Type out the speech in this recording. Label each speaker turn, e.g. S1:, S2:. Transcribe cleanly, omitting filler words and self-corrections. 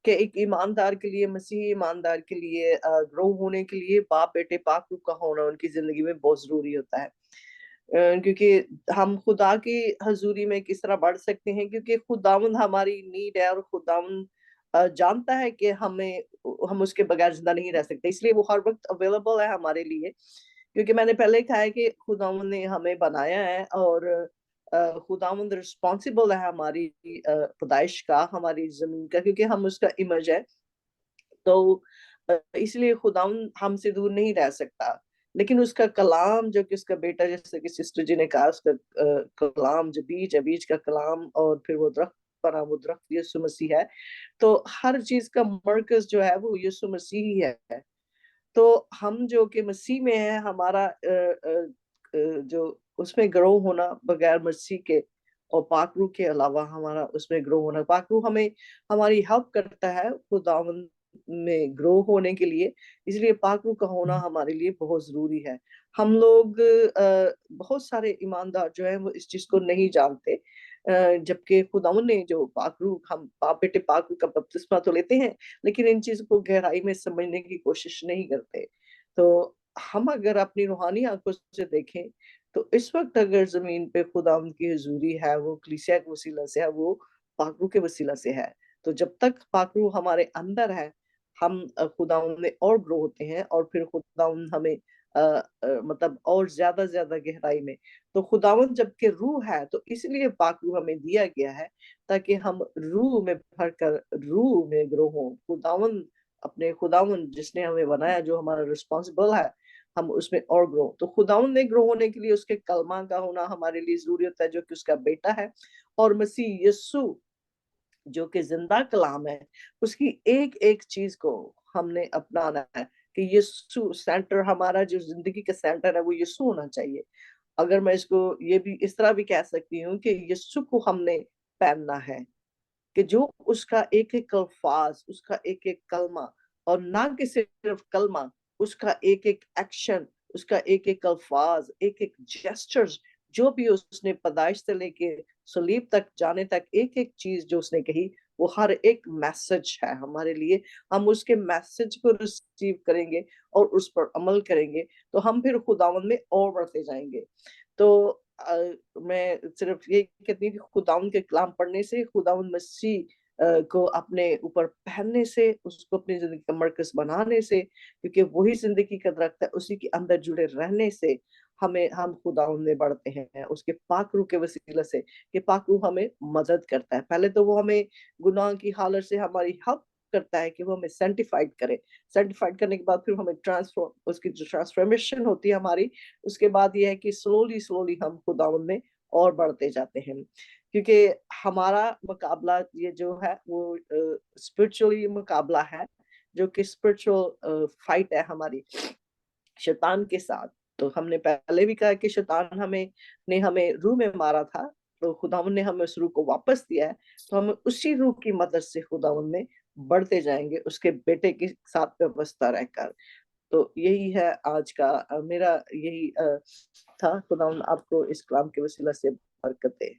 S1: कि एक ईमानदार के लिए, मसीही ईमानदार के लिए ग्रो होने के लिए बाप बेटे पाक रूह का होना उनकी जिंदगी में बहुत जरूरी होता है। क्योंकि हम खुदा की हजूरी में किस तरह बढ़ सकते हैं, क्योंकि खुदावंद हमारी नीड है, और खुदावंद जानता है कि हम उसके बगैर जिंदा नहीं रह सकते, इसलिए वो हर वक्त अवेलेबल है हमारे लिए। क्योंकि मैंने पहले कहा है कि खुदावंद ने हमें बनाया है, और खुदावंद रिस्पॉन्सिबल है हमारी पैदाइश का, हमारी जमीन का, क्योंकि हम उसका इमेज है। तो इसलिए खुदावंद हमसे दूर नहीं रह सकता। लेकिन उसका कलाम, जो कि उसका बेटा, जैसे कि सिस्टर जी ने कहा, उसका कलाम जो बीज है, बीज का कलाम, और फिर वो दरख्त बना, वो दरख्त यीशु मसीह है। तो हर चीज का मरकज जो है वो यीशु मसीह ही है। तो हम जो कि मसीह में है, हमारा जो उसमें ग्रो होना बगैर मसीह के और पाकरू के अलावा हमारा उसमें ग्रो होना, पाकरू हमें हमारी हेल्प करता है खुदावंद में ग्रो होने के लिए। इसलिए पाकरू का होना हमारे लिए बहुत जरूरी है। हम लोग बहुत सारे ईमानदार जो है वो इस चीज को नहीं जानते, जबकि खुदावंद ने जो पाकरू, हम बाप बेटे पाकरू का बपतिस्मा तो लेते हैं, लेकिन इन चीजों को गहराई में समझने की कोशिश नहीं करते। तो हम अगर अपनी रूहानी आंखों से देखें, तो इस वक्त अगर जमीन पे खुदावंद की हुजूरी है, वो कलीसिया के वसीला से है, वो पाकरू के वसीला से है। तो जब तक पाकरू हमारे अंदर है, हम खुदावंद में और ग्रो होते हैं, और फिर खुदावंद हमें मतलब और ज्यादा गहराई में। तो खुदावंद जबकि रूह है, तो इसलिए पाकरू हमें दिया गया है, ताकि हम रूह में भरकर रूह में ग्रो हो। खुदावंद, अपने खुदावंद जिसने हमें बनाया, जो हमारा रिस्पॉन्सिबल है, हम उसमें और ग्रो। तो खुदावंद में ग्रो होने के लिए उसके कलमा का होना हमारे लिए जरूरी होता है, जो कि उसका बेटा है, और मसीह यस्सु जो कि जिंदा कलाम है, उसकी एक एक चीज को हमने अपनाना है। कि यीशु सेंटर, हमारा जो जिंदगी का सेंटर है वो यीशु होना चाहिए। अगर मैं इसको ये भी इस तरह भी कह सकती हूँ कि यीशु को हमने पहनना है, कि जो उसका एक एक अल्फाज, उसका एक एक कलमा, और ना कि सिर्फ कलमा, उसका एक एक एक्शन, उसका एक एक अल्फाज, एक एक जेस्चर्स, जो भी उसने पैदाइश से लेके सलीब तक जाने तक एक एक चीज जो उसने कही, वो हर एक मैसेज है हमारे लिए। हम उसके मैसेज को रिसीव करेंगे और उस पर अमल करेंगे, तो हम फिर खुदावंद में और बढ़ते जाएंगे। तो मैं सिर्फ ये कहती हूँ कि खुदावंद के कलाम पढ़ने से, खुदावंद मसीह को अपने ऊपर पहनने से, उसको अपनी जिंदगी का मरकज बनाने से, क्योंकि वही जिंदगी का दरख्त है, उसी के अंदर जुड़े रहने से हम खुदावंद में बढ़ते हैं, उसके पाक रूह के वसीले से। कि पाक रूह हमें मदद करता है। पहले तो वो हमें गुनाह की हालत से हमारी हेल्प करता है, कि वो हमें सेंटिफाइड करे। सेंटिफाइड करने के बाद फिर हमें ट्रांसफॉर्म, उसकी जो ट्रांसफॉर्मेशन होती है हमारी, उसके बाद ये है कि स्लोली स्लोली हम खुदावंद में और बढ़ते जाते हैं। क्योंकि हमारा मुकाबला ये जो है वो स्पिरिचुअली मुकाबला है, जो कि स्पिरिचुअल फाइट है हमारी शैतान के साथ। तो हमने पहले भी कहा कि शैतान हमें रूह में मारा था, तो खुदावंद ने हमें उस रूह को वापस दिया है। तो हम उसी रूह की मदद से खुदावंद में बढ़ते जाएंगे, उसके बेटे के साथ व्यवस्था रहकर। तो यही है आज का मेरा यही था। खुदावंद आपको इस कलाम के वसीला से बरकत दे।